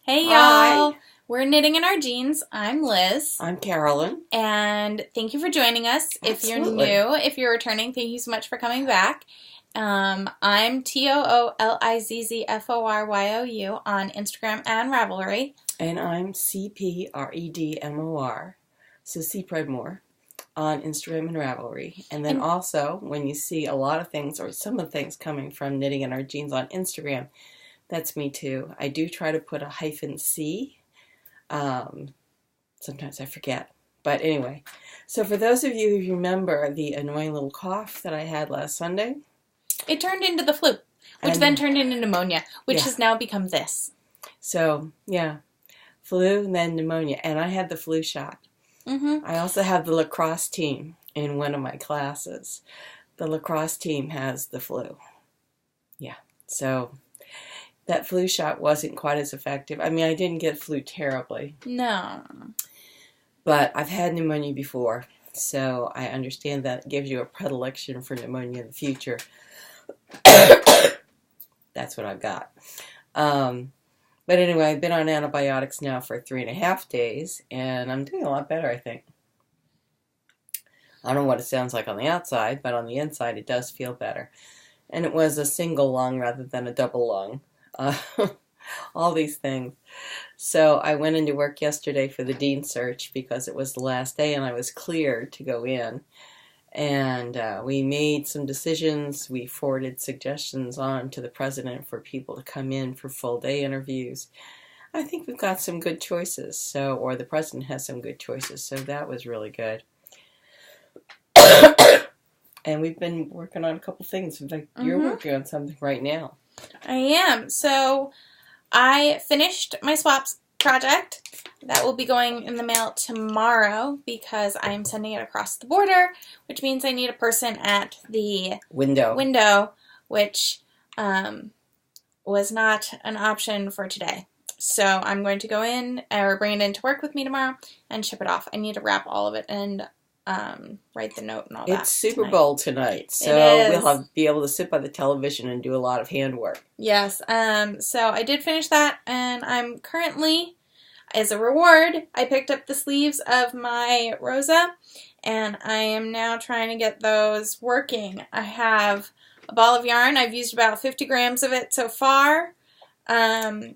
Hey Hi. y'all! We're knitting in our jeans. I'm Liz. I'm Carolyn. And thank you for joining us. If you're Absolutely. new, if you're returning, thank you so much for coming back. I'm Toolizzforyou on Instagram and Ravelry. And I'm cpredmor, so cpredmor, on Instagram and Ravelry. And then also, when you see a lot of things, or some of the things coming from Knitting in Our Jeans on Instagram, that's me too. I do try to put a -C. Sometimes I forget. But anyway, so for those of you who remember the annoying little cough that I had last Sunday, it turned into the flu, which then turned into pneumonia, which has now become this. So, yeah, flu and then pneumonia. And I had the flu shot. I also have the lacrosse team in one of my classes. The lacrosse team has the flu. Yeah, so that flu shot wasn't quite as effective. I mean, I didn't get flu terribly. No. But I've had pneumonia before, so I understand that it gives you a predilection for pneumonia in the future. That's what I've got. But anyway, I've been on antibiotics now for 3.5 days, and I'm doing a lot better, I think. I don't know what it sounds like on the outside, but on the inside it does feel better. And it was a single lung rather than a double lung. All these things. So I went into work yesterday for the dean search because it was the last day and I was cleared to go in. And we made some decisions. We forwarded suggestions on to the president for people to come in for full day interviews. I think we've got some good choices, or the president has some good choices, so that was really good. And we've been working on a couple things. In fact, you're working on something right now. I am. So I finished my swaps project. That will be going in the mail tomorrow because I am sending it across the border, which means I need a person at the window, which was not an option for today. So I'm going to go in or bring it in to work with me tomorrow and ship it off. I need to wrap all of it and write the note and all that. It's Super Bowl tonight, so we'll be able to sit by the television and do a lot of handwork. Yes, so I did finish that, and I'm currently, as a reward, I picked up the sleeves of my Roza, and I am now trying to get those working. I have a ball of yarn. I've used about 50 grams of it so far, and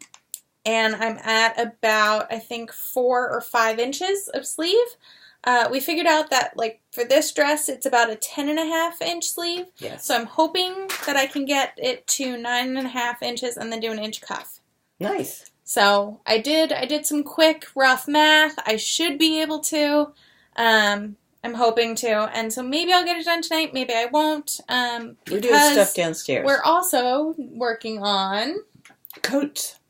I'm at about, I think, 4 or 5 inches of sleeve. We figured out that, like, for this dress, it's about a 10.5-inch sleeve. Yes. So I'm hoping that I can get it to 9.5 inches and then do an inch cuff. Nice. So I did some quick, rough math. I should be able to. I'm hoping to. And so maybe I'll get it done tonight. Maybe I won't. We're doing stuff downstairs. We're also working on coats.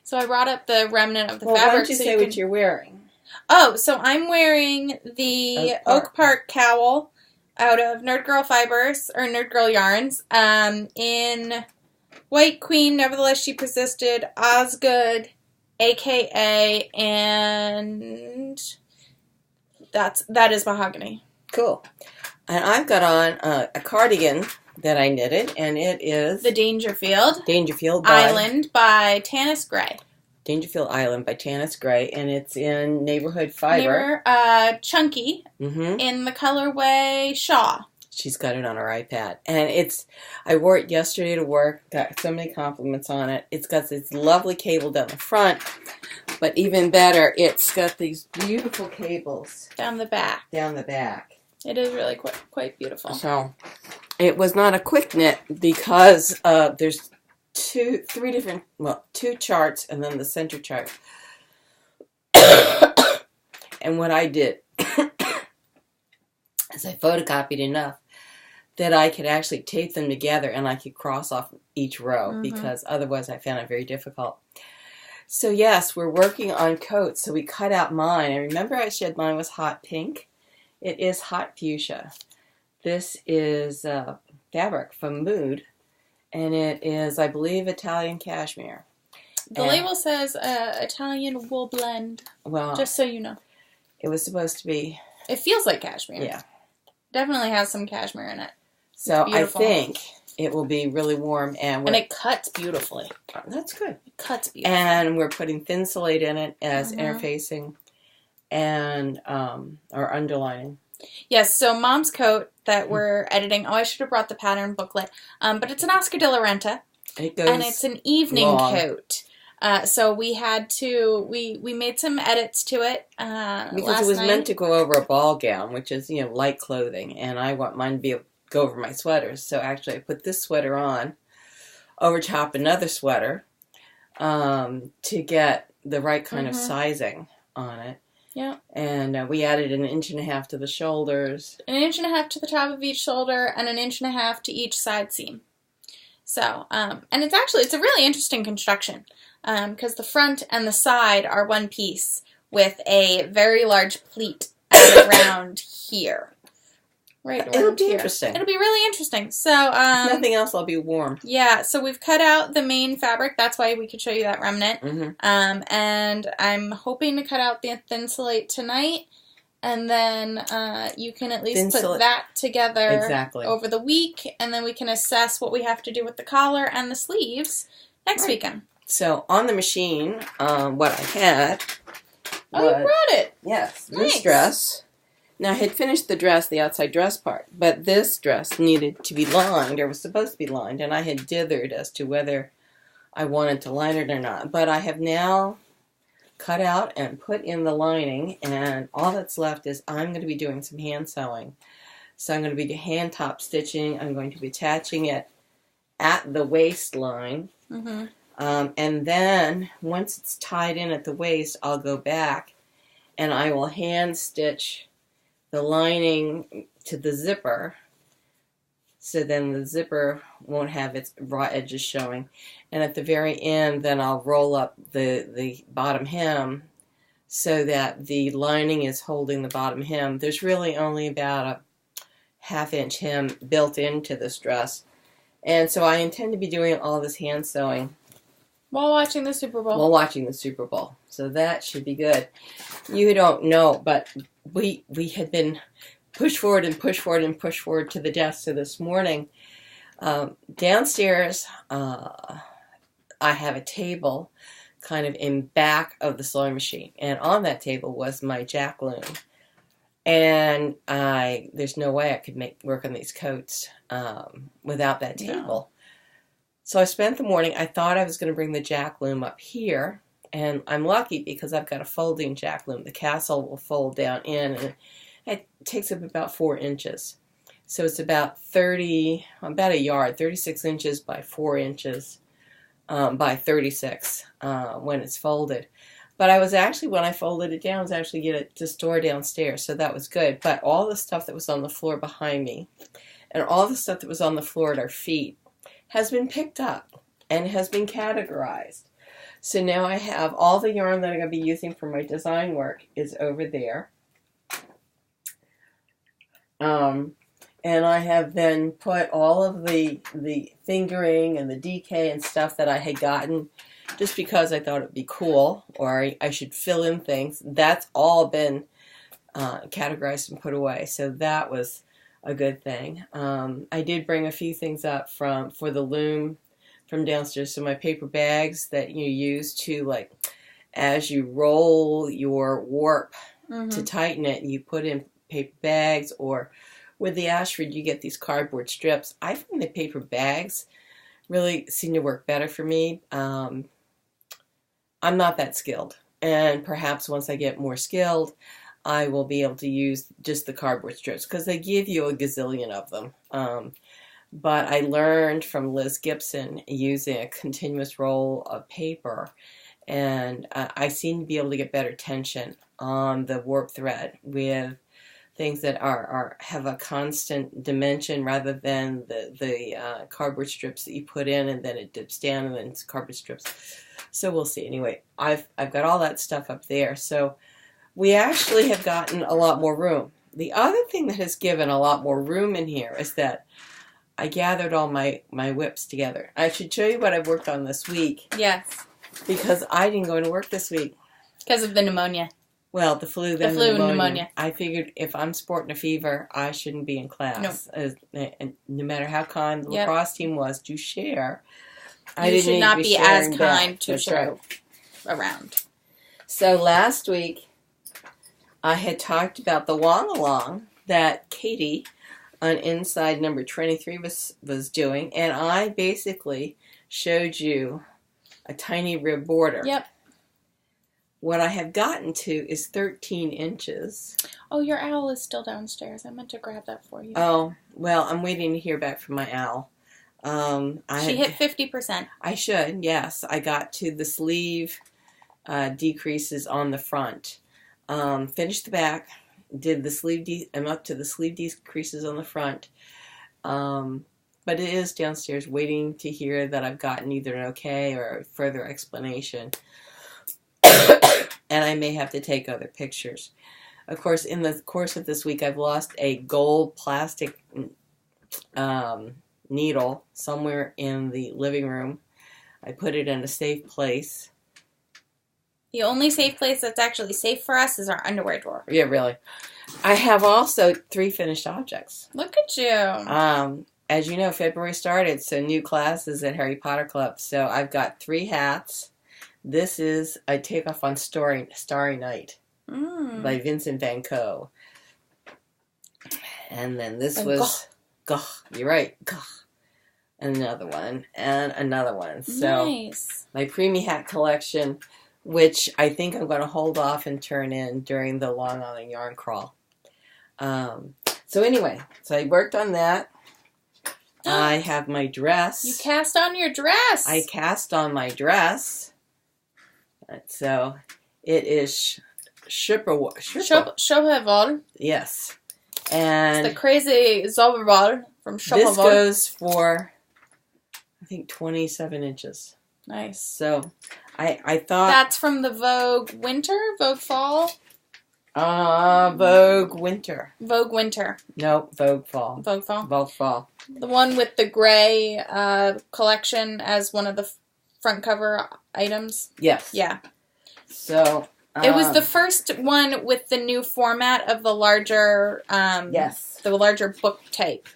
So I brought up the remnant of the fabric. Why don't you say what you're wearing? Oh, so I'm wearing the Oak Park Cowl out of Nerd Girl Fibers, or Nerd Girl Yarns, in White Queen, Nevertheless She Persisted, Osgood, AKA, and that is Mahogany. Cool. And I've got on a cardigan that I knitted, and it is the Daingerfield Island by Tanis Gray. Daingerfield Island by Tanis Gray, and it's in Neighborhood Fiber. Chunky, in the colorway Shaw. She's got it on her iPad. And I wore it yesterday to work, got so many compliments on it. It's got this lovely cable down the front, but even better, it's got these beautiful cables. Down the back. It is really quite beautiful. So, it was not a quick knit because there's two charts and then the center chart. And what I did is I photocopied enough that I could actually tape them together and I could cross off each row because otherwise I found it very difficult. So yes, we're working on coats. So we cut out mine. And remember I said mine was hot pink? It is hot fuchsia. This is fabric from Mood. And it is, I believe, Italian cashmere. The label says Italian wool blend. Well, just so you know. It was supposed to be. It feels like cashmere. Yeah. Definitely has some cashmere in it. So I think it will be really warm. And it cuts beautifully. That's good. It cuts beautifully. And we're putting Thinsulate in it as interfacing and or underlining. Yes, so Mom's coat that we're editing, I should have brought the pattern booklet, but it's an Oscar de la Renta, and it's an evening coat. So we had to, we made some edits to it because it was meant to go over a ball gown, which is, light clothing, and I want mine to be able to go over my sweaters. So actually I put this sweater on over top another sweater to get the right kind of sizing on it. Yeah. And we added 1.5 inches to the shoulders. 1.5 inches to the top of each shoulder and 1.5 inches to each side seam. So, and it's a really interesting construction because the front and the side are one piece with a very large pleat around here. Right around It'll be here. interesting. It'll be really interesting. So, if nothing else, I'll be warm. Yeah, so we've cut out the main fabric. That's why we could show you that remnant. And I'm hoping to cut out the Thinsulate tonight. And then you can at least put that together over the week. And then we can assess what we have to do with the collar and the sleeves next weekend. So on the machine, what I had was... Oh, you brought it. Yes, this dress. Now, I had finished the dress, the outside dress part, but this dress needed to be lined, or was supposed to be lined, and I had dithered as to whether I wanted to line it or not. But I have now cut out and put in the lining, and all that's left is I'm going to be doing some hand sewing. So I'm going to be hand top stitching. I'm going to be attaching it at the waistline. And then, once it's tied in at the waist, I'll go back, and I will hand stitch the lining to the zipper, so then the zipper won't have its raw edges showing. And at the very end, then I'll roll up the bottom hem so that the lining is holding the bottom hem. There's really only about a 1/2 inch hem built into this dress. And so I intend to be doing all this hand sewing while watching the Super Bowl. While watching the Super Bowl. So that should be good. You don't know, but we had been pushed forward and pushed forward and pushed forward to the desk. So this morning, downstairs, I have a table kind of in back of the sewing machine. And on that table was my jack loom. And there's no way I could work on these coats without that table. No. So I spent the morning, I thought I was going to bring the jack loom up here, and I'm lucky because I've got a folding jack loom. The castle will fold down in, and it takes up about 4 inches. So it's about a yard, 36 inches by 4 inches by 36 when it's folded. But I was actually, when I folded it down, I was actually get it to store downstairs, so that was good. But all the stuff that was on the floor behind me, and all the stuff that was on the floor at our feet, has been picked up and has been categorized. So now I have all the yarn that I'm going to be using for my design work is over there. And I have then put all of the fingering and the DK and stuff that I had gotten just because I thought it would be cool, or I should fill in things. That's all been categorized and put away. So that was a good thing. I did bring a few things up for the loom from downstairs. So my paper bags that you use to, like, as you roll your warp to tighten it, you put in paper bags, or with the Ashford you get these cardboard strips. I find the paper bags really seem to work better for me. I'm not that skilled, and perhaps once I get more skilled I will be able to use just the cardboard strips because they give you a gazillion of them. But I learned from Liz Gibson using a continuous roll of paper, and I seem to be able to get better tension on the warp thread with things that have a constant dimension rather than the cardboard strips that you put in and then it dips down and then it's cardboard strips. So we'll see. Anyway, I've got all that stuff up there. So we actually have gotten a lot more room. The other thing that has given a lot more room in here is that I gathered all my WIPs together. I should show you what I've worked on this week. Yes. Because I didn't go to work this week. Because of the pneumonia. Well, the flu, then The flu, the pneumonia. I figured if I'm sporting a fever, I shouldn't be in class. And no matter how kind the lacrosse team was to share, You should not be as kind back. to show around. So last week, I had talked about the Wang along that Katie on inside number 23 was doing, and I basically showed you a tiny rib border. Yep. What I have gotten to is 13 inches. Oh, your owl is still downstairs. I meant to grab that for you. Oh, well, I'm waiting to hear back from my owl. She hit 50%. I should, yes. I got to the sleeve decreases on the front. Finished the back. Did the sleeve I'm up to the sleeve decreases on the front. But it is downstairs waiting to hear that I've gotten either an okay or a further explanation. And I may have to take other pictures. Of course, in the course of this week, I've lost a gold plastic needle somewhere in the living room. I put it in a safe place. The only safe place that's actually safe for us is our underwear drawer. Yeah, really. I have also 3 finished objects. Look at you. As you know, February started, so new classes at Harry Potter Club. So I've got 3 hats. This is a takeoff on Starry Night by Vincent Van Gogh. And then this was... Gogh. You're right. Gogh. Another one. And another one. So nice. My preemie hat collection, which I think I'm going to hold off and turn in during the Long Island Yarn Crawl. So anyway, so I worked on that. I have my dress. You cast on your dress. I cast on my dress. So it is Schipperwald. Yes. And it's the crazy Zauberwald from Schipperwald. This goes for, I think, 27 inches. Nice. So I thought... That's from the Vogue Winter? Vogue Fall? Vogue Winter. Vogue Winter. Nope, Vogue Fall. Vogue Fall? Vogue Fall. The one with the gray collection as one of the front cover items? Yes. Yeah. So... it was the first one with the new format of the larger... yes. The larger book type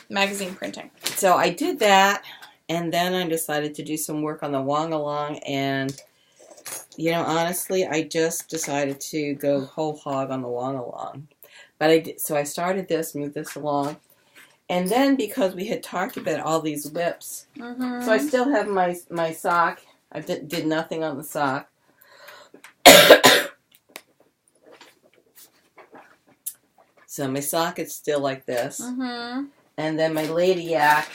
magazine printing. So I did that, and then I decided to do some work on the Wang along, and... You know, honestly, I just decided to go whole hog on the Wang along. But I did, so I started this, moved this along. And then because we had talked about all these whips, so I still have my sock. I did nothing on the sock. So my sock is still like this. And then my lady yak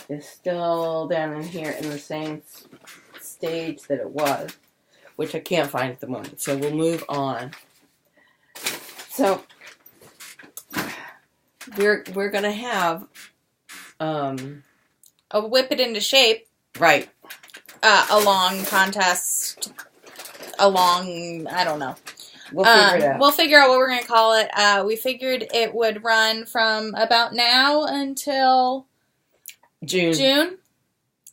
is still down in here in the same stage that it was, which I can't find at the moment. So we'll move on. So we're gonna have a whip it into shape. Right. A long contest. I don't know. We'll figure it out. We'll figure out what we're gonna call it. We figured it would run from about now until June.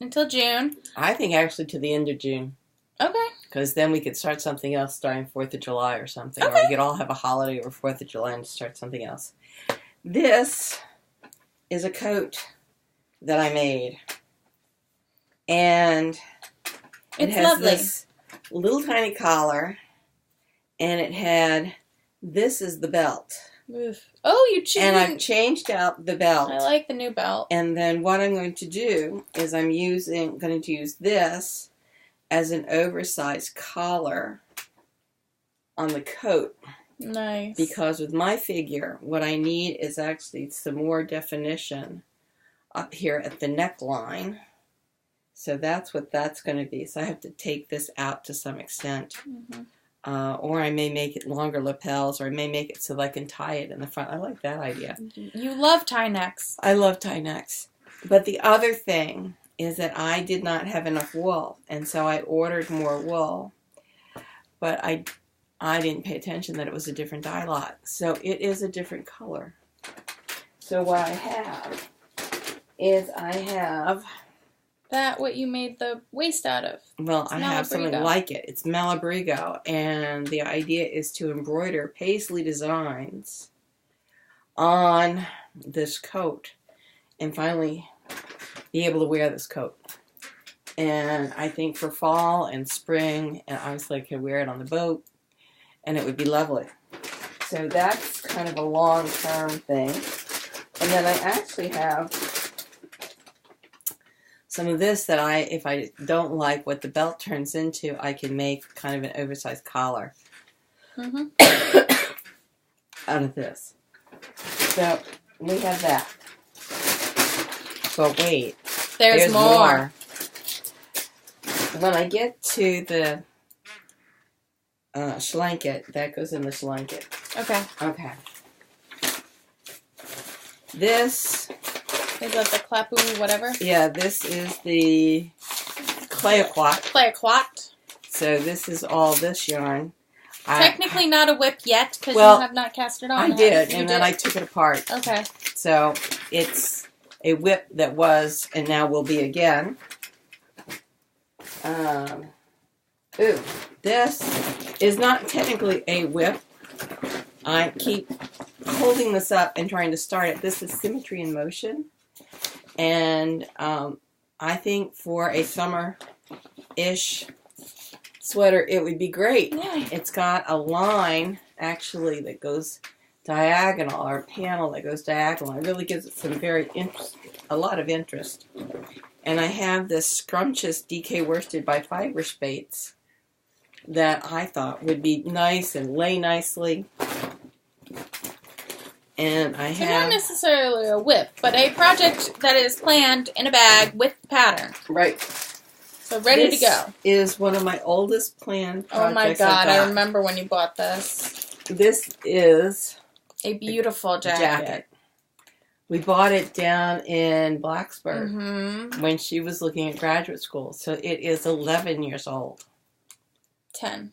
Until June. I think actually to the end of June. Okay. Because then we could start something else starting 4th of July or something. Okay. Or we could all have a holiday over 4th of July and start something else. This is a coat that I made. And it it's has lovely. This little tiny collar. And it had, this is the belt. Oof. Oh, you changed. And I've changed out the belt. I like the new belt. And then what I'm going to do is I'm going to use this as an oversized collar on the coat. Nice. Because with my figure, what I need is actually some more definition up here at the neckline. So that's what that's going to be. So I have to take this out to some extent. Or I may make it longer lapels, or I may make it so that I can tie it in the front. I like that idea. You love tie necks. I love tie necks. But the other thing is that I did not have enough wool, and so I ordered more wool. But I didn't pay attention that it was a different dye lot. So it is a different color. So what I have is that what you made the waist out of? Well, It's I have something Malabrigo. like it. It's Malabrigo, and the idea is to embroider paisley designs on this coat and finally be able to wear this coat. And I think for fall and spring, and obviously I could wear it on the boat, and it would be lovely. So that's kind of a long-term thing. And then I actually have some of this that if I don't like what the belt turns into, I can make kind of an oversized collar out of this. So we have that. But wait, There's more. When I get to the schlanket, that goes in the schlanket. Okay. Okay. This... Is that the clapoo whatever? Yeah, this is the Polyakov. Polyakov. So this is all this yarn. Technically not a whip yet because you have not cast it on. I did, and then I took it apart. Okay. So it's a whip that was, and now will be again. Ooh, this is not technically a whip. I keep holding this up and trying to start it. This is Symmetry in Motion. And I think for a summer-ish sweater, it would be great. Yeah. It's got a line, actually, that goes diagonal, or a panel that goes diagonal. It really gives it some a lot of interest. And I have this scrumptious DK worsted by Fiber Spates that I thought would be nice and lay nicely. And I So have... not necessarily a whip, but a project that is planned in a bag with the pattern. Right. So ready to go. This is one of my oldest planned projects. Oh my god, I remember when you bought this. This is a beautiful jacket. We bought it down in Blacksburg when she was looking at graduate school. So it is 11 years old. 10.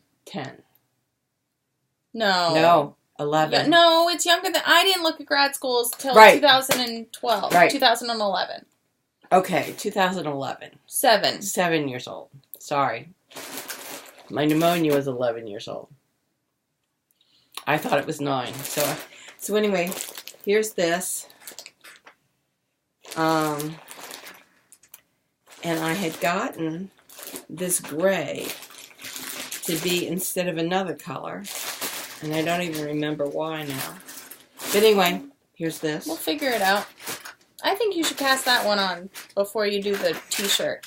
No. No. 11. Yeah, no, it's younger than... I didn't look at grad schools till 2012. Right. 2011. Okay, 2011. 7 years old. Sorry. My pneumonia was 11 years old. I thought it was 9. So anyway, here's this. And I had gotten this gray to be instead of another color. And I don't even remember why now. But anyway, here's this. We'll figure it out. I think you should cast that one on before you do the t-shirt.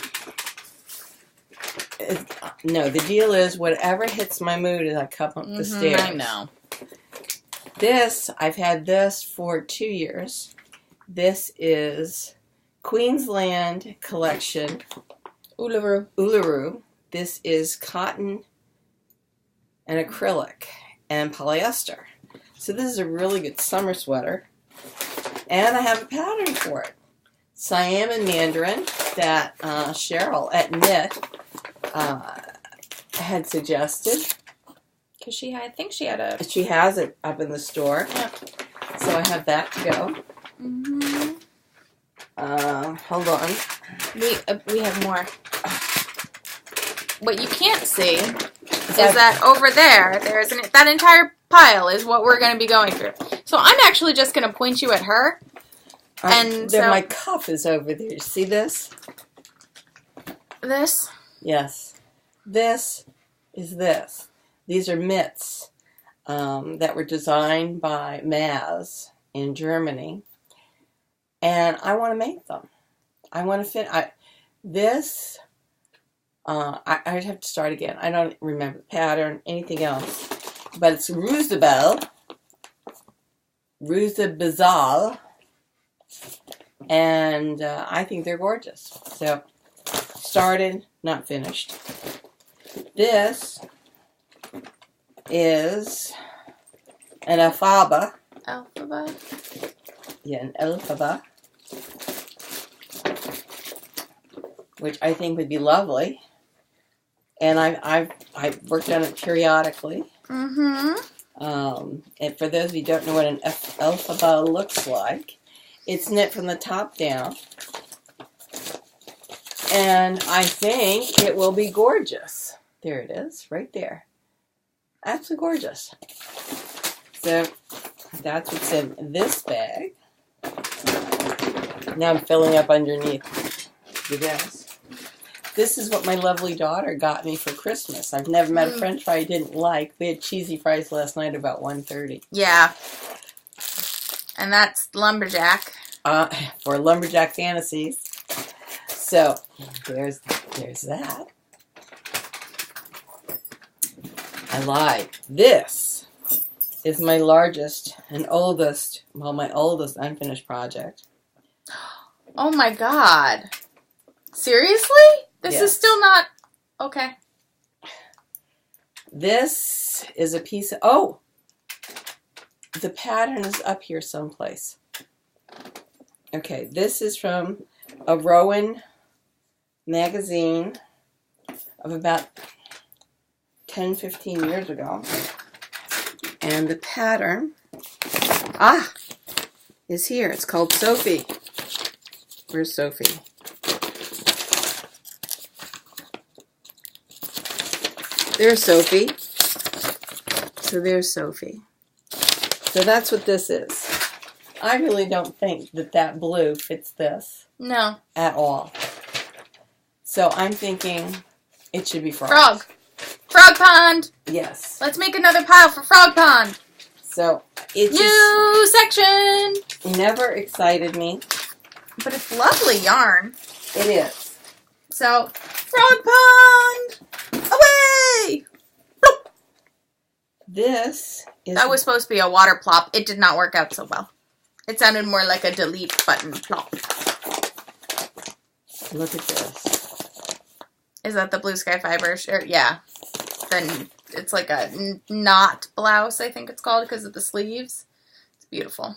No, the deal is whatever hits my mood as I come up the stairs. I know. This, I've had this for 2 years. This is Queensland Collection. Uluru. This is cotton and acrylic and polyester. So this is a really good summer sweater. And I have a pattern for it. Siam and Mandarin that Cheryl at Knit had suggested. Because I think she had a... She has it up in the store. Yeah. So I have that to go. Hold on. We have more. What you can't see is that over there, that entire pile is what we're going to be going through. So I'm actually just going to point you at her. My cuff is over there. You see this? This? Yes. This is this. These are mitts that were designed by Maz in Germany. And I want to make them. I want to fit... I'd have to start again. I don't remember the pattern, anything else. But it's Roza Bazal. And I think they're gorgeous. So, started, not finished. This is an alphaba. Yeah, an alphaba. Which I think would be lovely. And I've worked on it periodically. And for those of you who don't know what an alphaba looks like, it's knit from the top down. And I think it will be gorgeous. There it is, right there. Absolutely gorgeous. So that's what's in this bag. Now I'm filling up underneath the rest. This is what my lovely daughter got me for Christmas. I've never met a French fry I didn't like. We had cheesy fries last night about 1:30. Yeah. And that's lumberjack. For lumberjack fantasies. So there's that. I lied. This is my largest and oldest, well, my oldest unfinished project. Oh my god. Seriously? This is still not... Okay. This is a piece of... Oh! The pattern is up here someplace. Okay, this is from a Rowan magazine of about 10, 15 years ago. And the pattern, is here. It's called Sophie. Where's Sophie? There's Sophie. So there's Sophie. So that's what this is. I really don't think that blue fits this. No. At all. So I'm thinking it should be frogs. Frog. Frog pond. Yes. Let's make another pile for frog pond. So it New section. Never excited me. But it's lovely yarn. It is. So, frog pond. Away. Bloop. This is... That was supposed to be a water plop. It did not work out so well. It sounded more like a delete button plop. Look at this. Is that the Blue Sky Fiber shirt? Yeah. Then it's like a knot blouse, I think it's called, because of the sleeves. It's beautiful.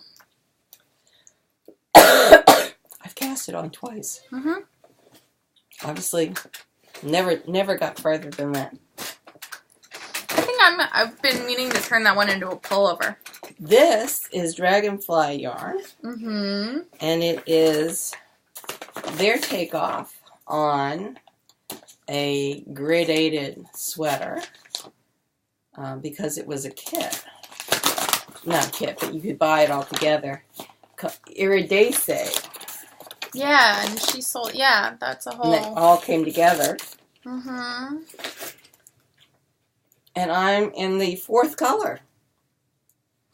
I've cast it on twice. Mm-hmm. Obviously, never got further than that. I think I've been meaning to turn that one into a pullover. This is Dragonfly yarn. Mm-hmm. And it is their takeoff on a gradated sweater because it was a kit. Not a kit, but you could buy it all together. Iridescent. Yeah, and she sold... Yeah, that's a whole... And they all came together. Mm-hmm. And I'm in the 4th color.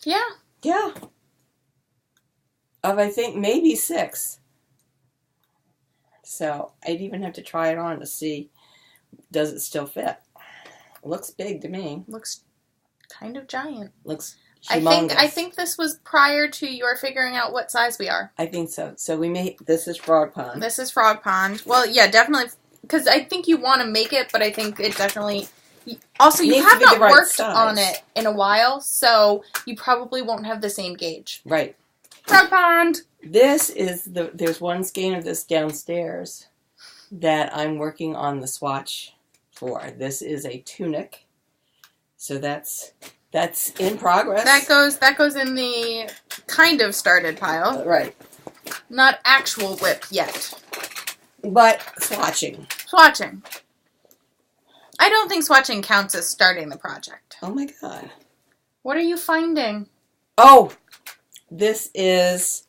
Yeah. Yeah. Of, I think, maybe 6. So, I'd even have to try it on to see, does it still fit? Looks big to me. Looks kind of giant. Looks humongous. I think this was prior to your figuring out what size we are. I think so. So, this is Frog Pond. This is Frog Pond. Well, yeah, definitely, because I think you want to make it, but I think it definitely... Also, you have not worked on it in a while, so you probably won't have the same gauge. Right. Frog Pond! This is there's one skein of this downstairs that I'm working on the swatch for. This is a tunic. So that's in progress. That goes in the kind of started pile. Right. Not actual whip yet. But swatching. Swatching. I don't think swatching counts as starting the project. Oh my god. What are you finding? Oh! This is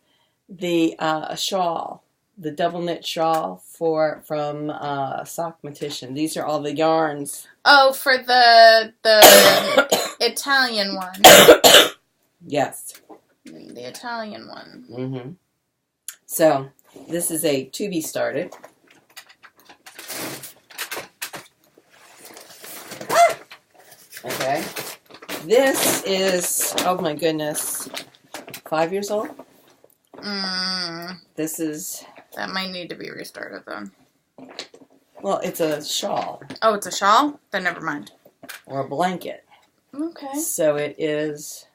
the shawl. The double knit shawl from Sockmatician. These are all the yarns. Oh, for the Italian one. Yes. The Italian one. Mm-hmm. So, this is a to be started. Okay. This is, oh my goodness, 5 years old? This is... That might need to be restarted then. Well, it's a shawl. Oh, it's a shawl? Then never mind. Or a blanket. Okay. So it is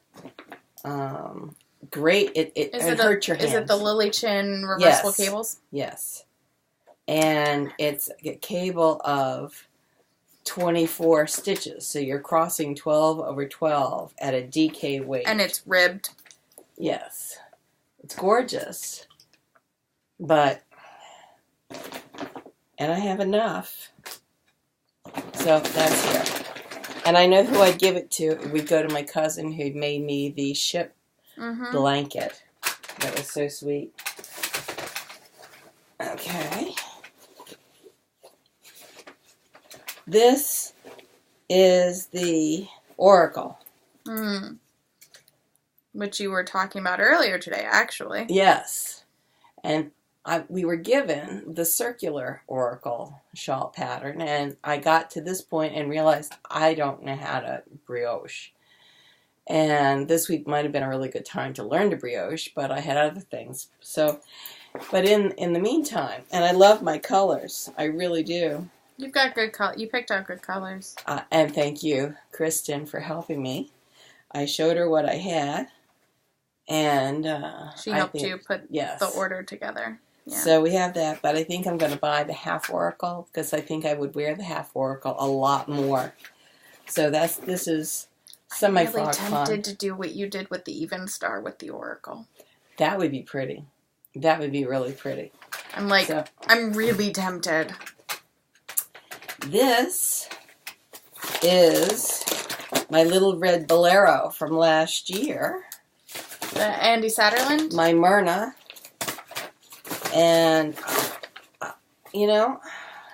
great. It hurt your hands. Is it the Lily Chin reversible cables? Yes. And it's a cable of 24 stitches. So you're crossing 12 over 12 at a DK weight. And it's ribbed. Yes. It's gorgeous. But And I have enough. So that's here. And I know who I'd give it to. It would go to my cousin who made me the ship blanket. That was so sweet. Okay. This is the Oracle. Which you were talking about earlier today, actually. Yes. And we were given the circular Oracle shawl pattern, and I got to this point and realized I don't know how to brioche. And this week might have been a really good time to learn to brioche, but I had other things. So, but in the meantime, and I love my colors. I really do. You've got good color. You picked out good colors. And thank you, Kristen, for helping me. I showed her what I had, and she helped you put the order together. Yeah. So we have that, but I think I'm going to buy the half Oracle because I think I would wear the half Oracle a lot more. So this is some of my frog fun. I'm really tempted to do what you did with the Even Star with the Oracle. That would be pretty. That would be really pretty. I'm really tempted. This is my little red bolero from last year. The Andy Satterland? My Myrna. And, you know.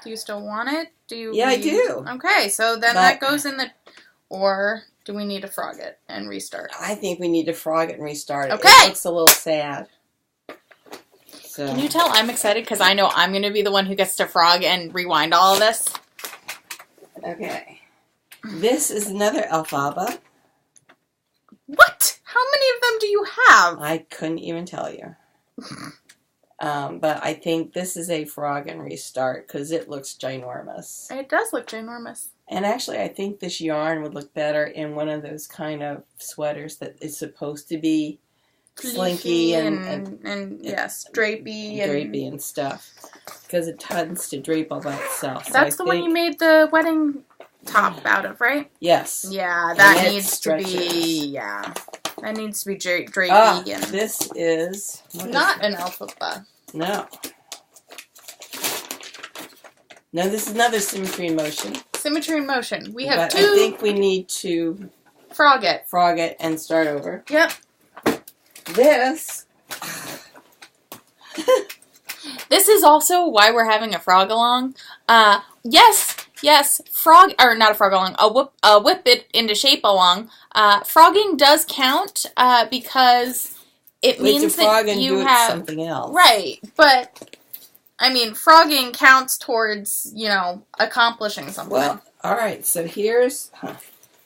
Do you still want it? Yeah, I do. Okay, so then that goes in the... Or do we need to frog it and restart? I think we need to frog it and restart it. Okay. It looks a little sad. So. Can you tell I'm excited? Because I know I'm going to be the one who gets to frog and rewind all of this. Okay. This is another alfaba. What? How many of them do you have? I couldn't even tell you. But I think this is a frog and restart because it looks ginormous. It does look ginormous. And actually, I think this yarn would look better in one of those kind of sweaters that is supposed to be slinky and yes, drapey and stuff. Because it tends to drape all by itself. That's the one you made the wedding top out of, right? Yes. Yeah, that needs to be, that needs to be drapey. And this is... Not an alfaba. No. No, this is another Symmetry in Motion. Symmetry in Motion. We have two. I think we need to... Frog it. Frog it and start over. Yep. This... This is also why we're having a frog along. Yes, frog, or not a frog along, a whip it into shape along. Frogging does count, because it means that you have something else. Right, but I mean, frogging counts towards, accomplishing something. Well, alright, so here's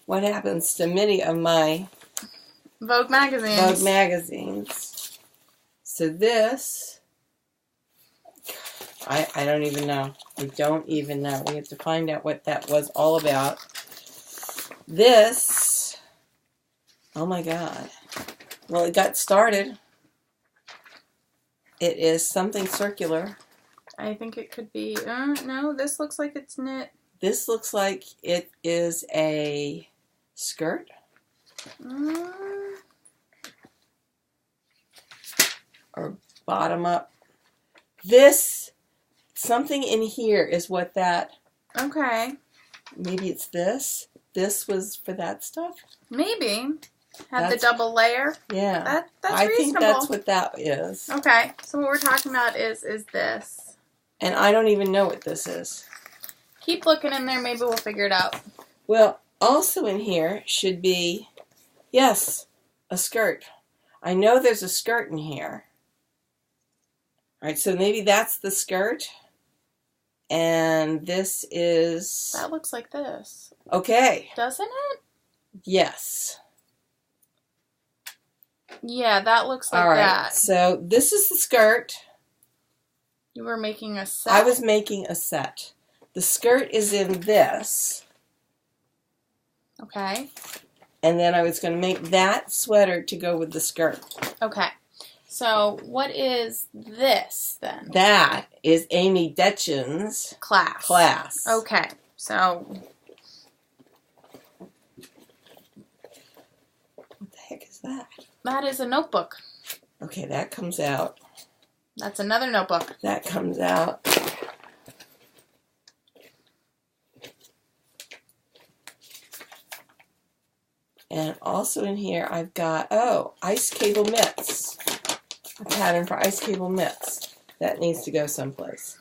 what happens to many of my Vogue magazines. So this... I don't even know. We don't even know. We have to find out what that was all about. This, oh my God. Well, it got started. It is something circular. I think it could be, no, this looks like it's knit. This looks like it is a skirt. Or bottom up. This... Something in here is what that... Okay. Maybe it's this. This was for that stuff? Maybe. Had the double layer? Yeah. That's I reasonable. think that's what that is. Okay. So what we're talking about is this. And I don't even know what this is. Keep looking in there. Maybe we'll figure it out. Well, also in here should be... Yes, a skirt. I know there's a skirt in here. Alright, so maybe that's the skirt. And this is... That looks like this. Okay. Doesn't it? Yes. Yeah, that looks like that. Alright, so this is the skirt. You were making a set? I was making a set. The skirt is in this. Okay. And then I was going to make that sweater to go with the skirt. Okay. So, what is this, then? That is Amy Detchen's class. Okay. So... What the heck is that? That is a notebook. Okay, that comes out. That's another notebook. That comes out. And also in here I've got, ice cable mitts. A pattern for ice cable mitts. That needs to go someplace.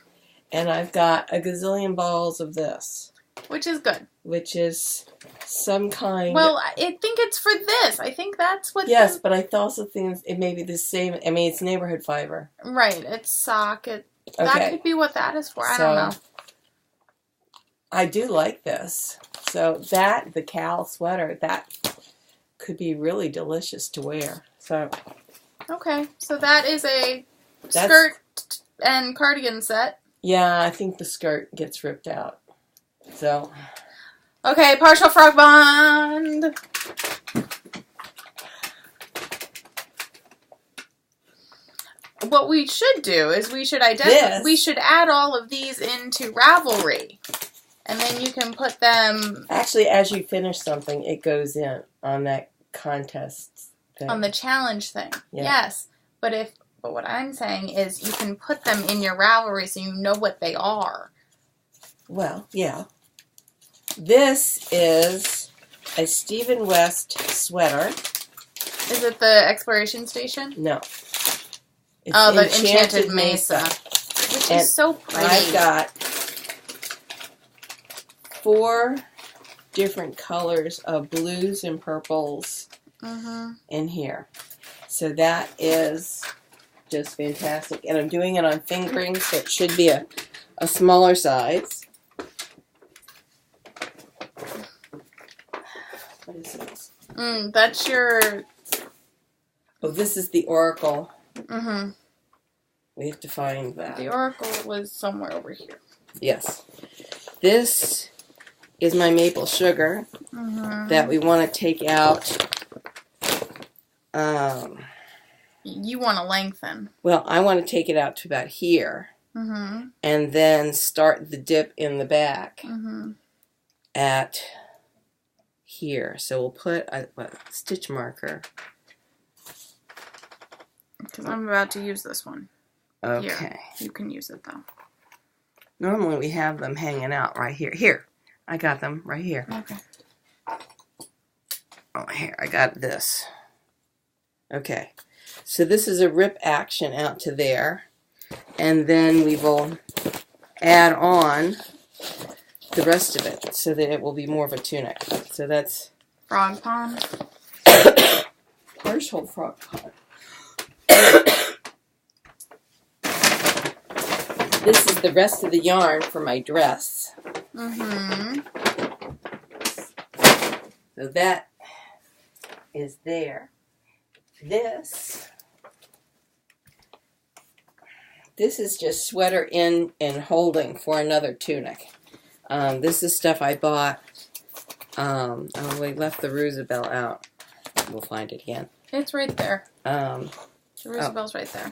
And I've got a gazillion balls of this. Which is good. Which is some kind... Well, I think it's for this. I think that's what... Yes, but I also think it may be the same... I mean, it's neighborhood fiber. Right, it's sock. That could be what that is for. I don't know. I do like this. So the Cowl sweater, that could be really delicious to wear. So... Okay, so that is a skirt and cardigan set. Yeah, I think the skirt gets ripped out. So. Okay, partial frog bond. What we should do is we should add all of these into Ravelry. And then you can put them... Actually, as you finish something, it goes in on that contest thing. On the challenge thing. Yeah. Yes. But what I'm saying is you can put them in your Ravelry so you know what they are. Well, yeah. This is a Stephen West sweater. Is it the exploration station? No. It's the Enchanted Mesa. Which is so pretty. I've got 4 different colors of blues and purples in here. So that is just fantastic. And I'm doing it on fingering, so it should be a smaller size. What is this? That's your... Oh, this is the Oracle. Mm-hmm. We have to find that. The Oracle was somewhere over here. Yes. This is my maple sugar that we want to take out. You want to lengthen. Well, I want to take it out to about here. And then start the dip in the back at here. So we'll put a stitch marker. Because I'm about to use this one. Okay. Here. You can use it, though. Normally we have them hanging out right here. Here. I got them right here. Okay. Oh, here. I got this. Okay. So this is a rip action out to there. And then we will add on the rest of it so that it will be more of a tunic. So that's... Frog pond. Partial frog pond. This is the rest of the yarn for my dress. So that is there. This is just sweater in and holding for another tunic. This is stuff I bought. Oh, we left the Roosevelt out. We'll find it again. It's right there. The Roosevelt's right there.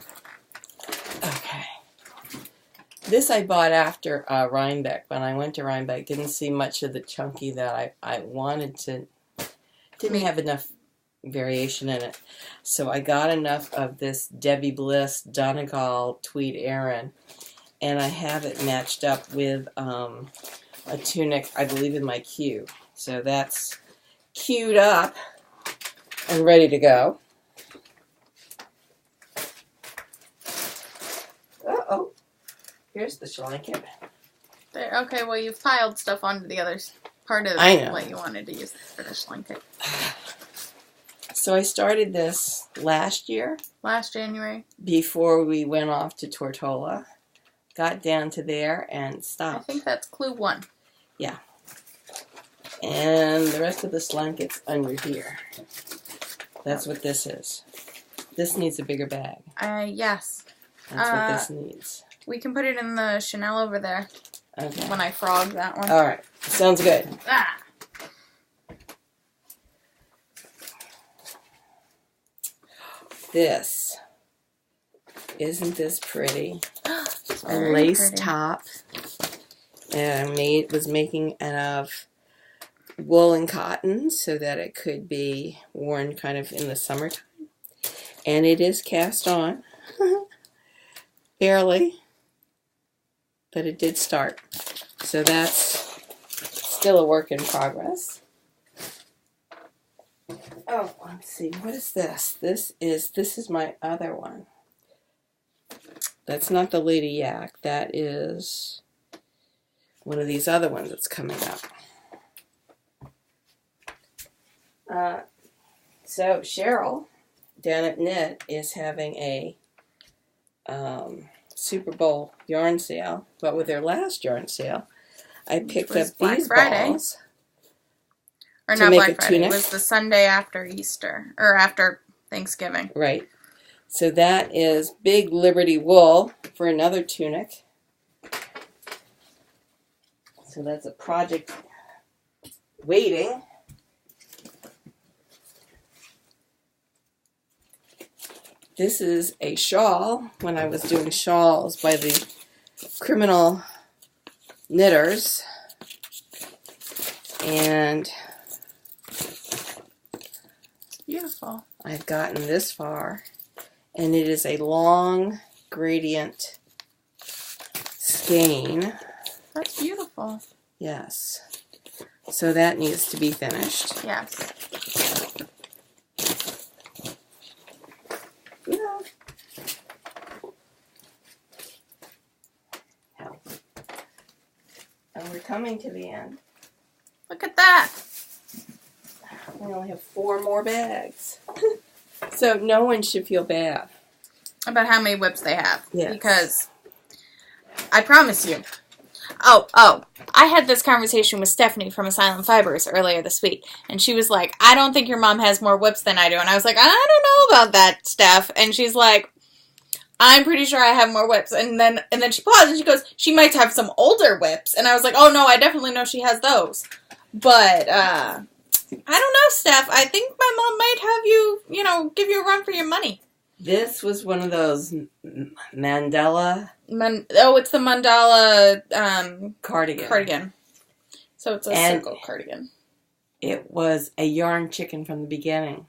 Okay. This I bought after Rhinebeck. When I went to Rhinebeck, didn't see much of the chunky that I wanted to. Didn't have enough variation in it. So I got enough of this Debbie Bliss Donegal Tweed Aran. And I have it matched up with a tunic, I believe, in my queue. So that's queued up and ready to go. Uh-oh. Here's the blanket. There. Okay, well, you've piled stuff onto the other part of what you wanted to use for the blanket. So I started this last year. Last January. Before we went off to Tortola. Got down to there and stopped. I think that's clue 1. Yeah. And the rest of the blanket's under here. That's what this is. This needs a bigger bag. Yes. That's what this needs. We can put it in the Chanel over there. Okay. When I frog that one. All right. Sounds good. Ah. This. Isn't this pretty? A Very lace pretty. top. And I was making out of wool and cotton so that it could be worn kind of in the summertime. And it is cast on. Barely. But it did start. So that's still a work in progress. Oh, let's see. What is this? This is my other one. That's not the Lady Yak. That is one of these other ones that's coming up. So Cheryl down at Knit is having a Super Bowl yarn sale, but with their last yarn sale, I picked up these balls. Or not Black Friday, it was the Sunday after Easter, or after Thanksgiving. Right. So that is Big Liberty wool for another tunic. So that's a project waiting. This is a shawl. When I was doing shawls by the Criminal Knitters. And beautiful. I've gotten this far. And it is a long gradient skein. That's beautiful. Yes. So that needs to be finished. Yes. Yeah. And we're coming to the end. Look at that. We only have 4 more bags. So no one should feel bad about how many whips they have. Yes. Because I promise you. Oh, I had this conversation with Stephanie from Asylum Fibers earlier this week, and she was like, I don't think your mom has more whips than I do. And I was like, I don't know about that, Steph. And she's like, I'm pretty sure I have more whips. And then she paused and she goes, she might have some older whips. And I was like, oh no, I definitely know she has those. But I don't know, Steph. I think my mom might have you, give you a run for your money. This was one of those mandala. It's the mandala cardigan. So it's a circle cardigan. It was a yarn chicken from the beginning.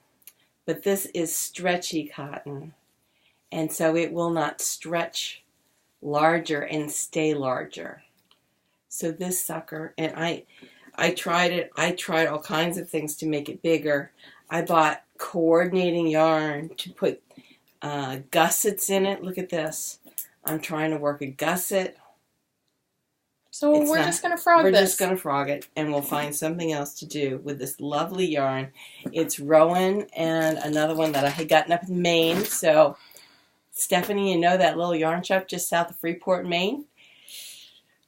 But this is stretchy cotton. And so it will not stretch larger and stay larger. So this sucker, and I tried it. I tried all kinds of things to make it bigger. I bought coordinating yarn to put gussets in it. Look at this. I'm trying to work a gusset. So we're just going to frog this. We're just going to frog it, and we'll find something else to do with this lovely yarn. It's Rowan and another one that I had gotten up in Maine. So, Stephanie, you know that little yarn shop just south of Freeport, Maine?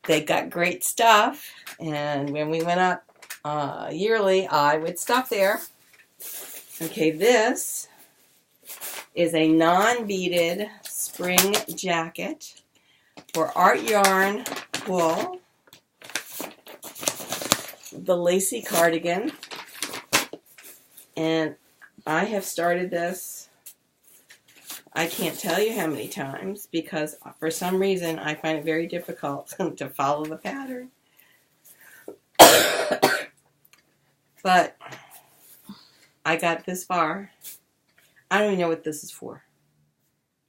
They got great stuff, and when we went up yearly, I would stop there. Okay, this is a non-beaded spring jacket for Art Yarn wool, the lacy cardigan, and I have started this, I can't tell you how many times, because for some reason I find it very difficult to follow the pattern. But I got this far. I don't even know what this is for.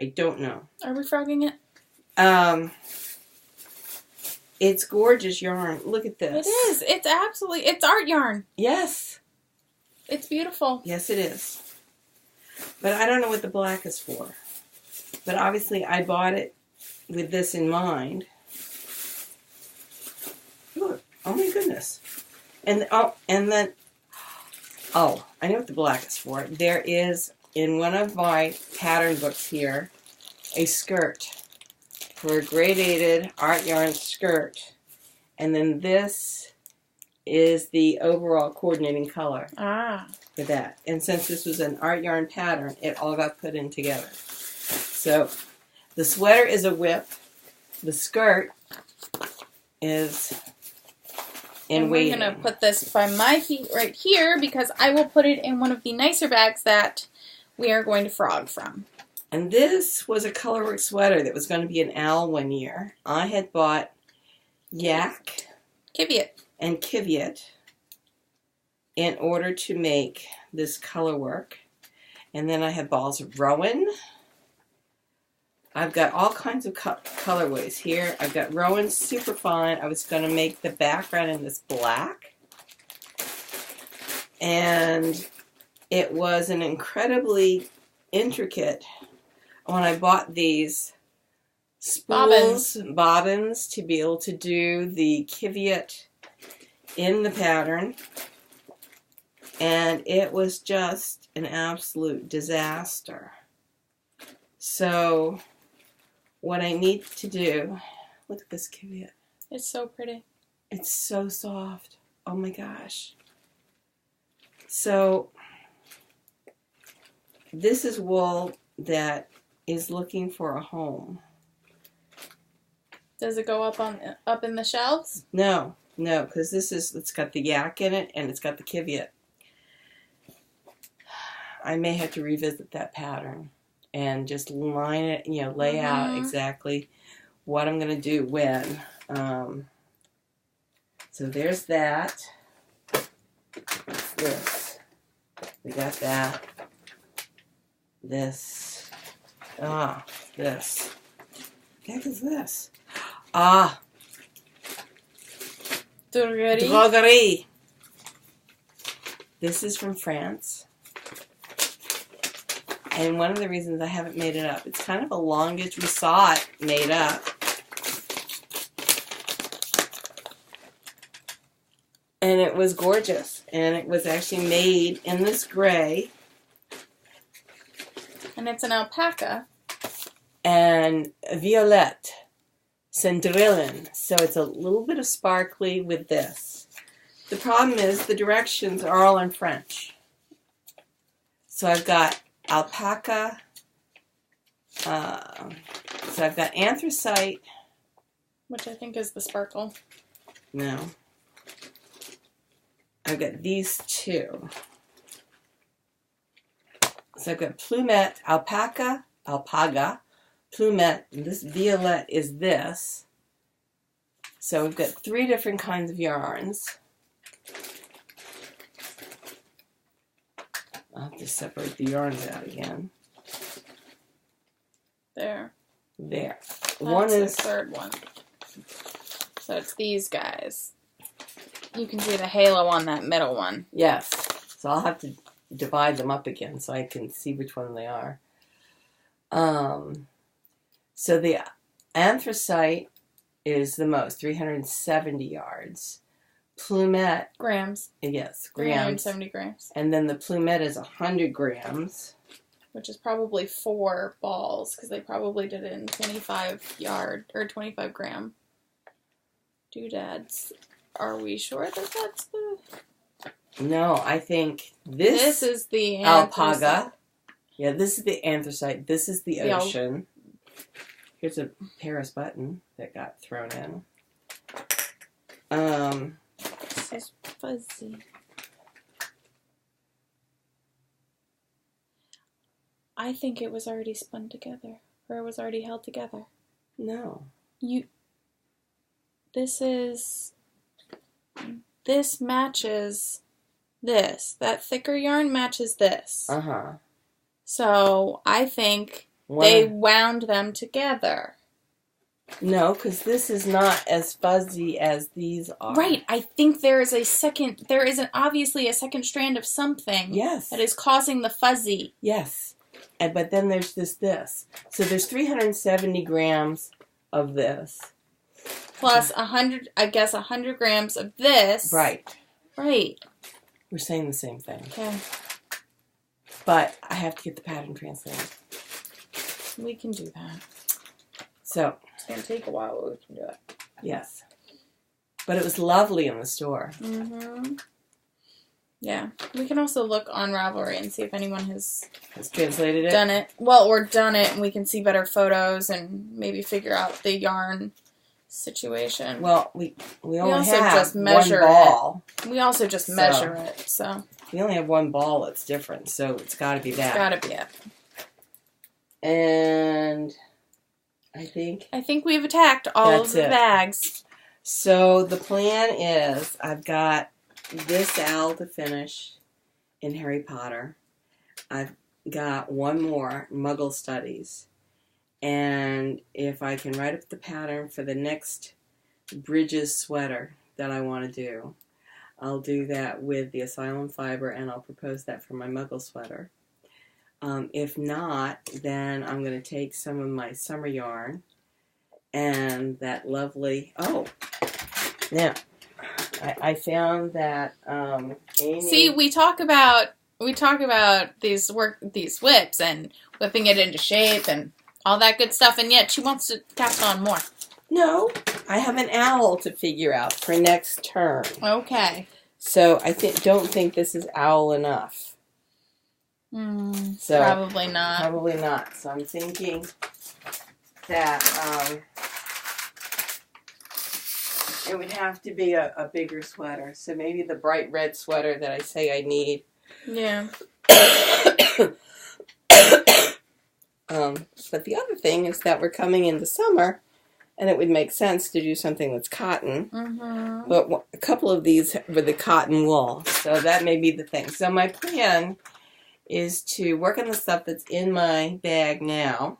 I don't know. Are we frogging it? It's gorgeous yarn. Look at this. It is. It's art yarn. Yes. It's beautiful. Yes, it is. But I don't know what the black is for. But obviously I bought it with this in mind. Look. Oh my goodness. And then I know what the black is for. There is, in one of my pattern books here, a skirt for a gradated art yarn skirt. And then this is the overall coordinating color for that. And since this was an art yarn pattern, it all got put in together. So the sweater is a whip. The skirt is in waiting. We're going to put this by my heat right here because I will put it in one of the nicer bags that we are going to frog from. And this was a colorwork sweater that was going to be an owl one year. I had bought yak and Kiviot in order to make this colorwork. And then I had balls of Rowan. I've got all kinds of colorways here. I've got Rowan super fine. I was going to make the background in this black. And it was an incredibly intricate when I bought these bobbins to be able to do the kiviot in the pattern, and it was just an absolute disaster. So what I need to do, look at this kiviot. It's so pretty. It's so soft. Oh my gosh. So this is wool that is looking for a home. Does it go up in the shelves? No, because it's got the yak in it and it's got the kiviot. I may have to revisit that pattern and just line it, lay out exactly what I'm going to do when. So there's that. What's this? We got that. This. This. What the heck is this? Drogerie. This is from France. And one of the reasons I haven't made it up, it's kind of a longish, we saw it made up. And it was gorgeous. And it was actually made in this gray. And it's an alpaca. And violet. Cendrillon. So it's a little bit of sparkly with this. The problem is the directions are all in French. So I've got alpaca. So I've got anthracite. Which I think is the sparkle. No. I've got these two. So I've got plumette, alpaca, plumette, and this violet is this. So we've got 3 different kinds of yarns. I'll have to separate the yarns out again. There. That's one is the third one. So it's these guys. You can see the halo on that middle one. Yes. So I'll have to divide them up again so I can see which one they are. So the anthracite is the most, 370 yards. Plumette. Grams. Yes, grams. 370 grams. And then the plumette is 100 grams. Which is probably 4 balls, because they probably did it in 25 gram doodads. Are we sure that that's the... No, I think this is the alpaca. Yeah, this is the anthracite. This is the ocean. Here's a Paris button that got thrown in. This is fuzzy. I think it was already spun together, or it was already held together. No. This matches this. That thicker yarn matches this. Uh-huh. So I think they wound them together. No, because this is not as fuzzy as these are. Right. I think there is obviously a second strand of something. Yes. That is causing the fuzzy. Yes. But then there's this. So there's 370 grams of this. Plus 100 grams of this. Right. Right. We're saying the same thing. Okay. But I have to get the pattern translated. We can do that. So. It's going to take a while, but we can do it. Yes. But it was lovely in the store. Mm-hmm. Yeah. We can also look on Ravelry and see if anyone has translated it. Done it. Well, or done it, and we can see better photos and maybe figure out the yarn situation. Well, we only also have just measure one ball. We also just measure it, so. We only have one ball that's different, so it's got to be that. It's got to be it. And I think we've attacked all of the bags. So the plan is I've got this owl to finish in Harry Potter. I've got one more, Muggle Studies. And if I can write up the pattern for the next Bridges sweater that I want to do, I'll do that with the Asylum Fiber, and I'll propose that for my Muggle sweater. If not, then I'm going to take some of my summer yarn and that lovely... Oh, now, I found that Amy... See, we talk about these whips and whipping it into shape and all that good stuff, and yet she wants to cast on more. No, I have an owl to figure out for next term. Okay. So I don't think this is owl enough. So Probably not. Probably not. So I'm thinking that it would have to be a bigger sweater. So maybe the bright red sweater that I say I need. Yeah. But the other thing is that we're coming into summer, and it would make sense to do something that's cotton. Mm-hmm. But a couple of these were the cotton wool, so that may be the thing. So my plan is to work on the stuff that's in my bag now,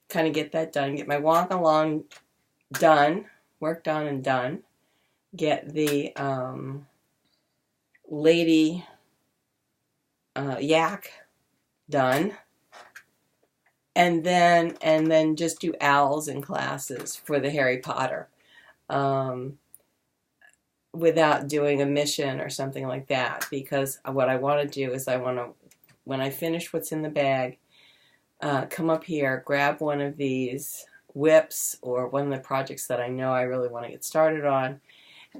kind of get that done, get my walk along done, worked on and done, get the lady yak done, and then just do owls in classes for the Harry Potter, without doing a mission or something like that, because what I want to do is when I finish what's in the bag, come up here, grab one of these whips or one of the projects that I know I really want to get started on,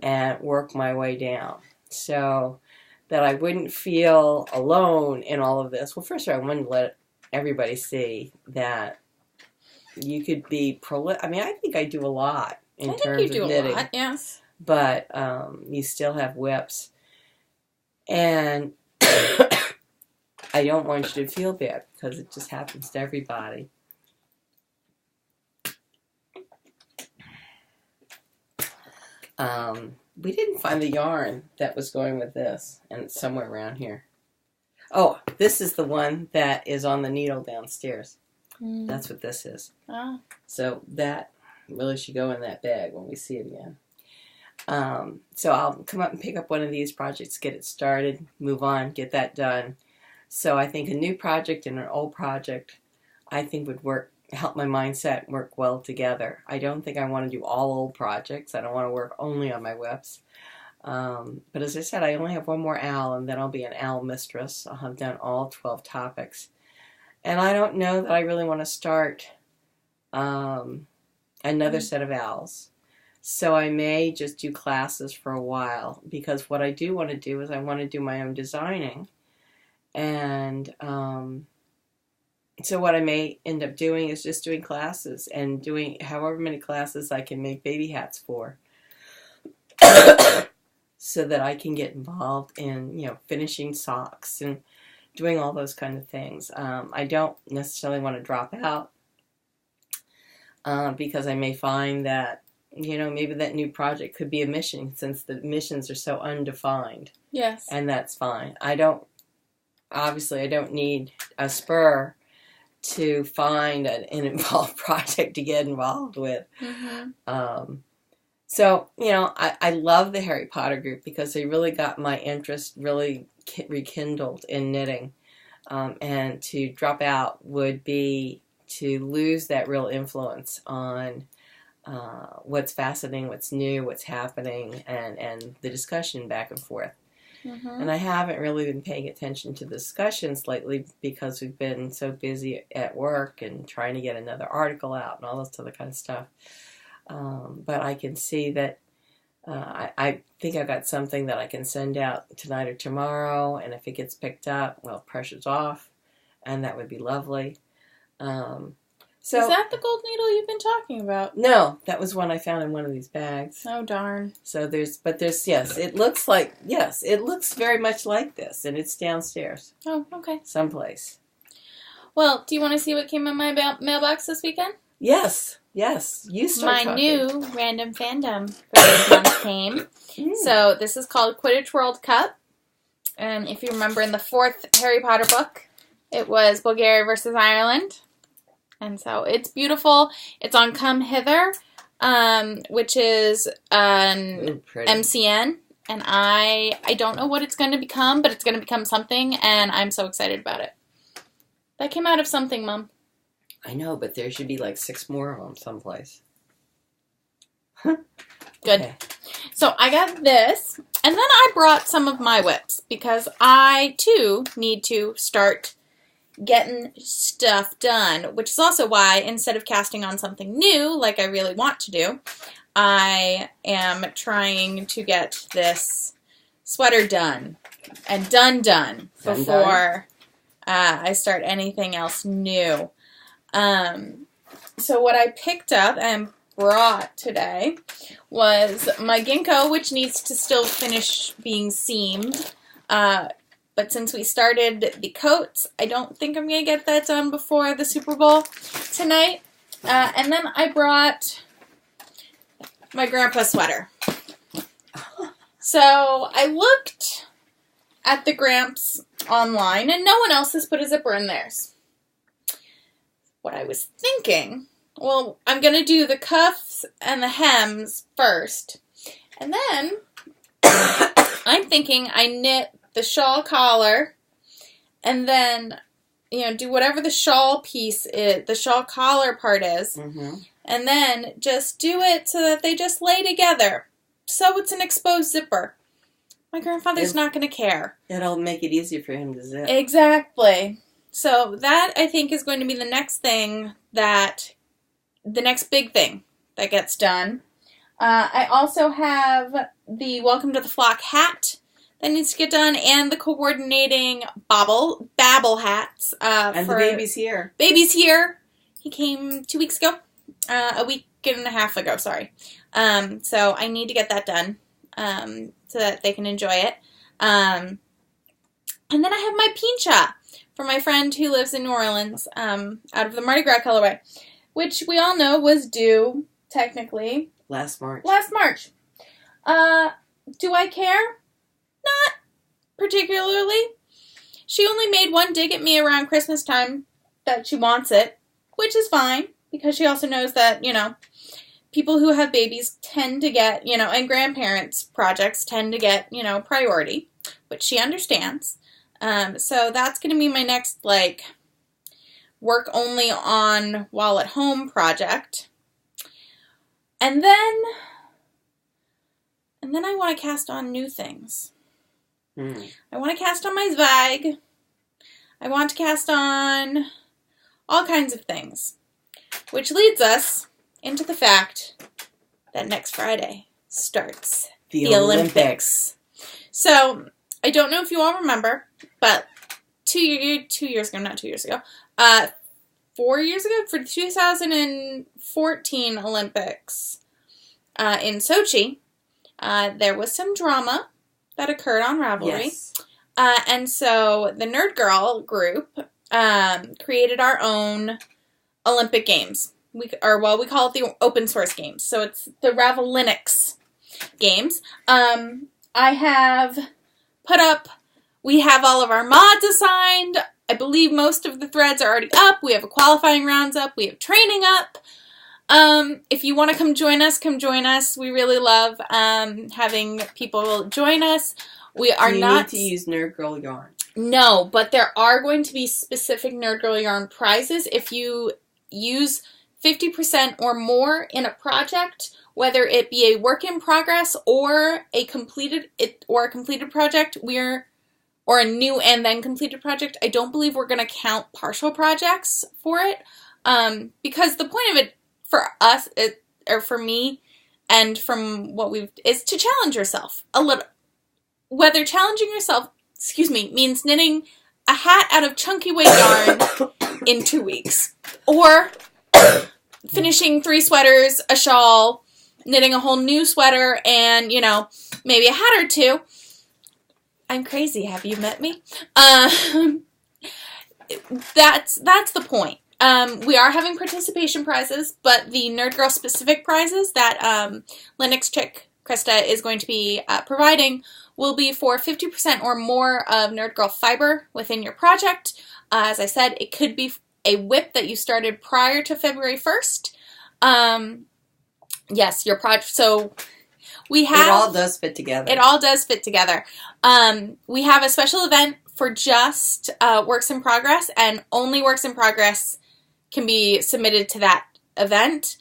and work my way down so that I wouldn't feel alone in all of this. Well, first of all, I wanted to let everybody see that you could be I mean, I think I do a lot in terms of knitting. A lot, yes. But you still have whips. And I don't want you to feel bad because it just happens to everybody. We didn't find the yarn that was going with this, and it's somewhere around here. Oh, this is the one that is on the needle downstairs. That's what this is. Oh. So that really should go in that bag when we see it again. So I'll come up and pick up one of these projects, get it started, move on, get that done. So I think a new project and an old project, I think would help my mindset work well together. I don't think I want to do all old projects. I don't want to work only on my whips. But as I said, I only have one more owl, and then I'll be an owl mistress. I'll have done all 12 topics. And I don't know that I really want to start another set of owls. So I may just do classes for a while, because what I do want to do is I want to do my own designing. And so what I may end up doing is just doing classes and doing however many classes I can make baby hats for. So that I can get involved in, finishing socks and doing all those kind of things. I don't necessarily want to drop out because I may find that, maybe that new project could be a mission, since the missions are so undefined. Yes. And that's fine. Obviously I don't need a spur to find an involved project to get involved with. Mm-hmm. So, I love the Harry Potter group because they really got my interest really rekindled in knitting. And to drop out would be to lose that real influence on what's fascinating, what's new, what's happening, and the discussion back and forth. Mm-hmm. And I haven't really been paying attention to the discussions lately because we've been so busy at work and trying to get another article out and all this other kind of stuff. But I can see that I think I got something that I can send out tonight or tomorrow, and if it gets picked up, well, pressure's off, and that would be lovely. So is that the gold needle you've been talking about? No, that was one I found in one of these bags. Oh, darn. So yes, it looks very much like this, and it's downstairs. Oh, okay. Someplace. Well, do you want to see what came in my mailbox this weekend? Yes, you start My talking. new random fandom for this month came. So this is called Quidditch World Cup. And if you remember in the 4th Harry Potter book, it was Bulgaria versus Ireland. And so it's beautiful. It's on Come Hither, which is an MCN. And I don't know what it's going to become, but it's going to become something, and I'm so excited about it. That came out of something, Mom. I know, but there should be like 6 more of them someplace. Good. Okay. So I got this, and then I brought some of my whips because I, too, need to start getting stuff done, which is also why instead of casting on something new, like I really want to do, I am trying to get this sweater done and done before I start anything else new. So what I picked up and brought today was my ginkgo, which needs to still finish being seamed. But since we started the coats, I don't think I'm going to get that done before the Super Bowl tonight. And then I brought my grandpa sweater. So I looked at the Gramps online, and no one else has put a zipper in theirs. What I was thinking, well, I'm going to do the cuffs and the hems first. And then I'm thinking I knit the shawl collar and then, do whatever the shawl piece is, the shawl collar part is. Mm-hmm. And then just do it so that they just lay together. So it's an exposed zipper. My grandfather's not going to care. It'll make it easier for him to zip. Exactly. So that, I think, is going to be the next big thing that gets done. I also have the Welcome to the Flock hat that needs to get done, and the coordinating babble hats. And the baby's here. Baby's here. He came 2 weeks ago. A week and a half ago, sorry. So I need to get that done so that they can enjoy it. And then I have my pincha for my friend who lives in New Orleans out of the Mardi Gras colorway, which we all know was due, technically, Last March. Do I care? Not particularly. She only made one dig at me around Christmas time that she wants it, which is fine, because she also knows that, people who have babies tend to get, and grandparents' projects tend to get, priority, which she understands. So that's going to be my next, work only on while at home project. And then I want to cast on new things. I want to cast on my Zweig. I want to cast on all kinds of things. Which leads us into the fact that next Friday starts the Olympics. So, I don't know if you all remember, but 4 years ago, for the 2014 Olympics in Sochi, there was some drama that occurred on Ravelry. Yes. And so the Nerd Girl group created our own Olympic Games. We call it the open source games. So it's the Ravelinix games. I have we have all of our mods assigned. I believe most of the threads are already up. We have a qualifying rounds up. We have training up. If you want to come join us. We really love having people join us. We are not need to use Nerd Girl yarn. No, but there are going to be specific Nerd Girl yarn prizes if you use 50% or more in a project, whether it be a work in progress or a completed project. Or a new and then completed project. I don't believe we're going to count partial projects for it, because the point of it for us, or for me, and from what is to challenge yourself a little. Whether challenging yourself, means knitting a hat out of chunky weight yarn in 2 weeks, or finishing 3 sweaters, a shawl, knitting a whole new sweater, and maybe a hat or 2. I'm crazy. Have you met me? That's the point. We are having participation prizes, but the Nerd Girl specific prizes that Linux chick Krista is going to be providing will be for 50% or more of Nerd Girl fiber within your project. As I said, it could be a WIP that you started prior to February 1st. Yes, your project. So We have... It all does fit together. It all does fit together. We have a special event for just works in progress, and only works in progress can be submitted to that event.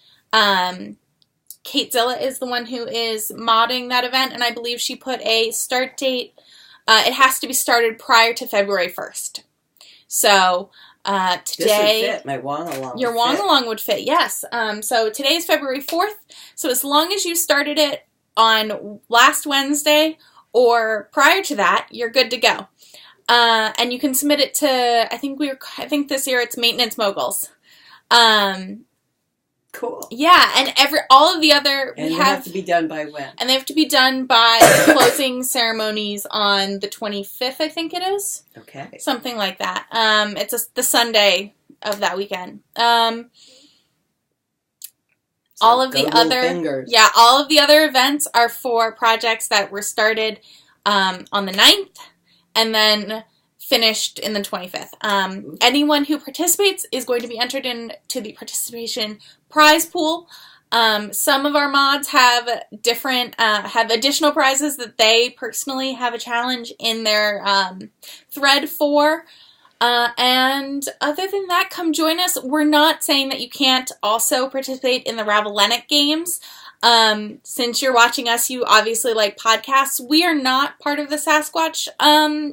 Kate Zilla is the one who is modding that event, and I believe she put a start date. It has to be started prior to February 1st. So today... This would fit. My Wang along Your Wang along would fit, yes. So today is February 4th, so as long as you started it on last Wednesday or prior to that, you're good to go. And you can submit it to, I think this year it's Maintenance Moguls. Cool. Yeah, and all of the other... And they have to be done by when? And they have to be done by the closing ceremonies on the 25th, I think it is. Okay. Something like that. It's the Sunday of that weekend. All of the other... Fingers. Yeah, all of the other events are for projects that were started on the 9th and then finished in the 25th. Anyone who participates is going to be entered into the participation prize pool. Some of our mods have additional prizes that they personally have a challenge in their thread for. And other than that, come join us. We're not saying that you can't also participate in the Ravelry games. Since you're watching us, you obviously like podcasts. We are not part of the Sasquatch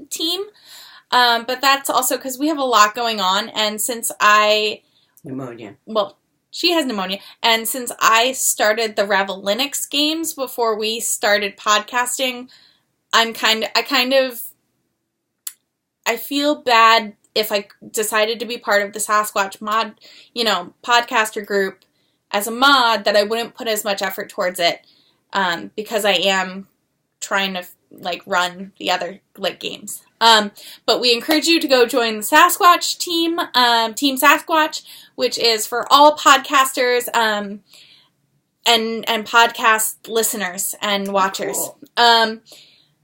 team. But that's also because we have a lot going on, and since Pneumonia. Well, she has pneumonia, and since I started the Ravelry games before we started podcasting, I feel bad if I decided to be part of the Sasquatch mod, podcaster group as a mod, that I wouldn't put as much effort towards it, because I am trying to run the other games. But we encourage you to go join the Sasquatch team, Team Sasquatch, which is for all podcasters and podcast listeners and watchers. Cool.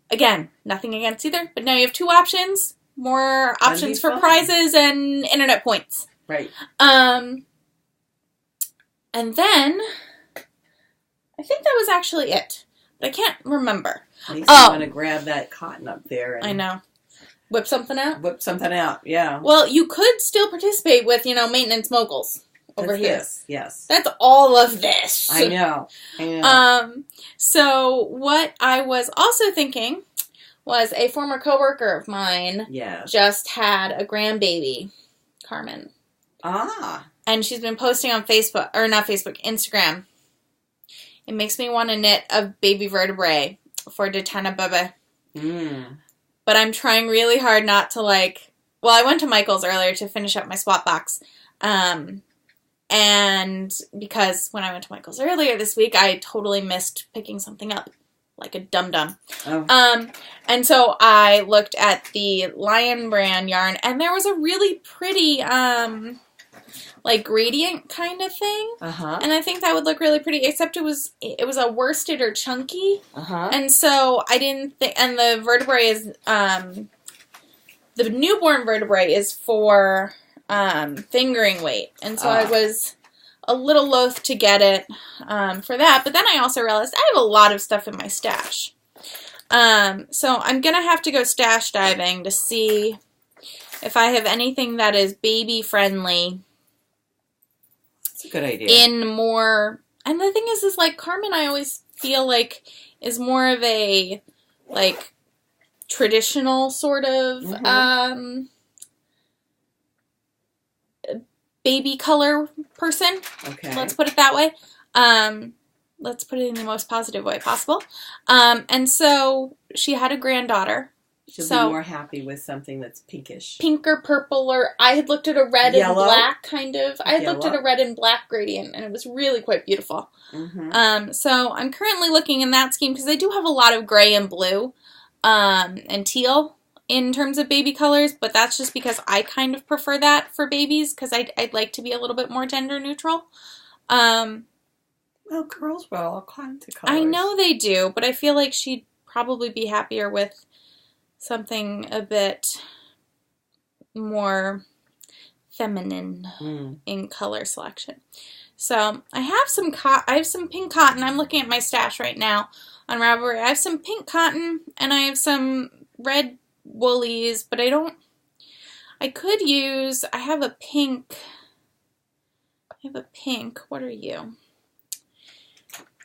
Again, nothing against either, but now you have two options, more options for prizes and internet points. Right. And then I think that was actually it, but I can't remember. At least I'm going to grab that cotton up there. And I know. Whip something out? Whip something out, yeah. Well, you could still participate with, Maintenance Moguls over here. This, yes. That's all of this. I know. So what I was also thinking was a former coworker of mine just had a grandbaby, Carmen. Ah. And she's been posting on Instagram. It makes me want to knit a baby vertebrae for Detana Bubba. But I'm trying really hard not to I went to Michael's earlier to finish up my swap box. And because when I went to Michael's earlier this week, I totally missed picking something up like a dum-dum. Oh. And so I looked at the Lion brand yarn, and there was a really pretty gradient kind of thing. And I think that would look really pretty, except it was a worsted or chunky. And so I didn't think, and the vertebrae is, the newborn vertebrae is for fingering weight. And so I was a little loath to get it for that. But then I also realized I have a lot of stuff in my stash. So I'm going to have to go stash diving to see if I have anything that is baby friendly. That's a good idea. In more, and the thing is Carmen, I always feel is more of a traditional sort of baby color person. Okay. Let's put it that way. Let's put it in the most positive way possible. And so she had a granddaughter. She'll be more happy with something that's pinkish. Pink or purple, or I had looked at a red and black kind of. I had looked at a red and black gradient, and it was really quite beautiful. So I'm currently looking in that scheme because I do have a lot of gray and blue and teal in terms of baby colors, but that's just because I kind of prefer that for babies because I'd like to be a little bit more gender neutral. Well, girls wear all kinds of colors. I know they do, but I feel like she'd probably be happier with something a bit more feminine in color selection. So I have some pink cotton. I'm looking at my stash right now on Ravelry. I have some pink cotton and I have some red woolies, but I have a pink. What are you?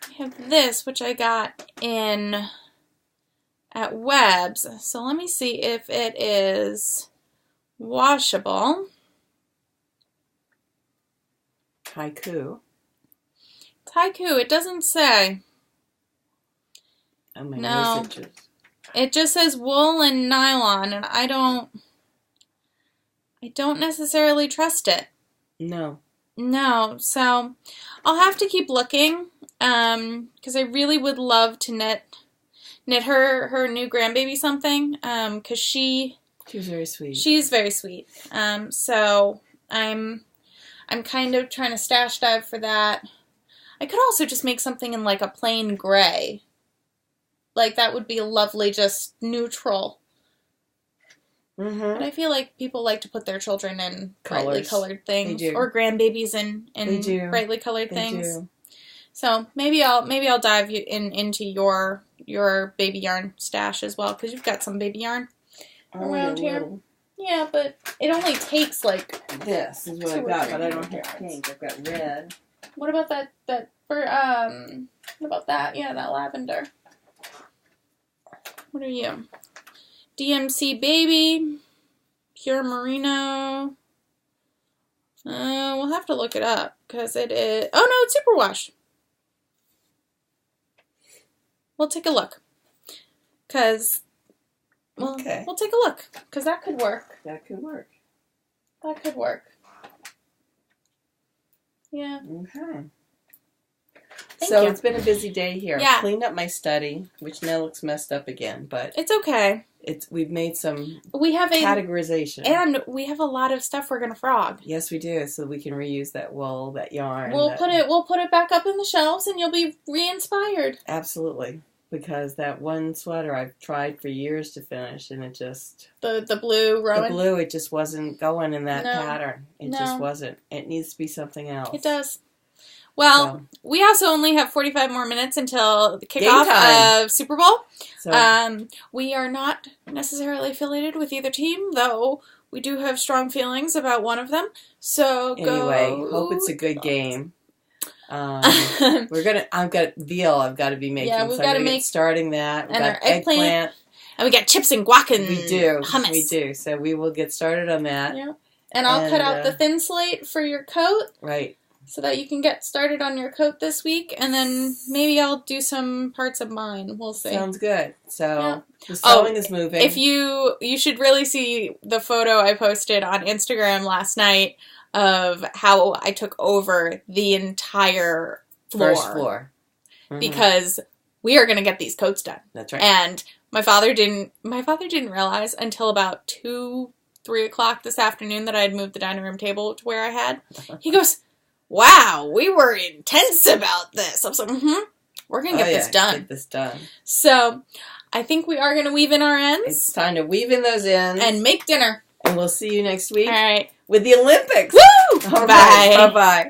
I have this, which I got at Webb's. So let me see if it is washable. Haiku. It's haiku. It doesn't say. Oh, my No. nose itches. It just says wool and nylon, and I don't necessarily trust it. No. No, so I'll have to keep looking, because I really would love to knit her new grandbaby something, because she's very sweet. She's very sweet. So I'm kind of trying to stash dive for that. I could also just make something in like a plain gray. Like that would be lovely, just neutral. But I feel like people like to put their children in brightly colored things, or grandbabies in brightly colored things. Do. So maybe I'll dive into your baby yarn stash as well, because you've got some baby yarn around here. Little. Yeah, but it only takes like this is what I've got, but I don't have pink. I've got red. What about that what about that? Yeah, that lavender. What are you? DMC Baby, Pure Merino. We'll have to look it up, because it is... Oh, no, it's Superwash. We'll take a look. Because... Well, okay. We'll take a look, because that could work. That could work. That could work. Yeah. Okay. Thank So you. it's been a busy day here. Yeah. I cleaned up my study, which now looks messed up again, but It's okay. we've made some We have categorization. And we have a lot of stuff we're going to frog. Yes, we do, so we can reuse that wool, that yarn. We'll put it back up in the shelves, and you'll be re-inspired. Absolutely. Because that one sweater I've tried for years to finish, and it just... The blue Rowan. The blue, it just wasn't going in that No. pattern. It No. just wasn't. It needs to be something else. It does. Well, we also only have 45 more minutes until the kickoff of Super Bowl. So, we are not necessarily affiliated with either team, though we do have strong feelings about one of them. So anyway, hope it's a good game. I've got veal I've got to be making. Yeah, we've so got to make starting that. We've and got our eggplant. And we got chips and guac and hummus. We do. So we will get started on that. Yeah. And I'll cut out the thin slate for your coat. Right. So that you can get started on your coat this week, and then maybe I'll do some parts of mine. We'll see. Sounds good. So the sewing is moving. If you should really see the photo I posted on Instagram last night of how I took over the entire floor. First floor. Mm-hmm. Because we are going to get these coats done. That's right. And my father didn't realize until about 2-3 o'clock this afternoon that I had moved the dining room table to where I had. He goes, "Wow, we were intense about this." I was like, we're going to get this done. Get this done. So, I think we are going to weave in our ends. It's time to weave in those ends. And make dinner. And we'll see you next week. All right. With the Olympics. Woo! All Bye. right. Bye-bye.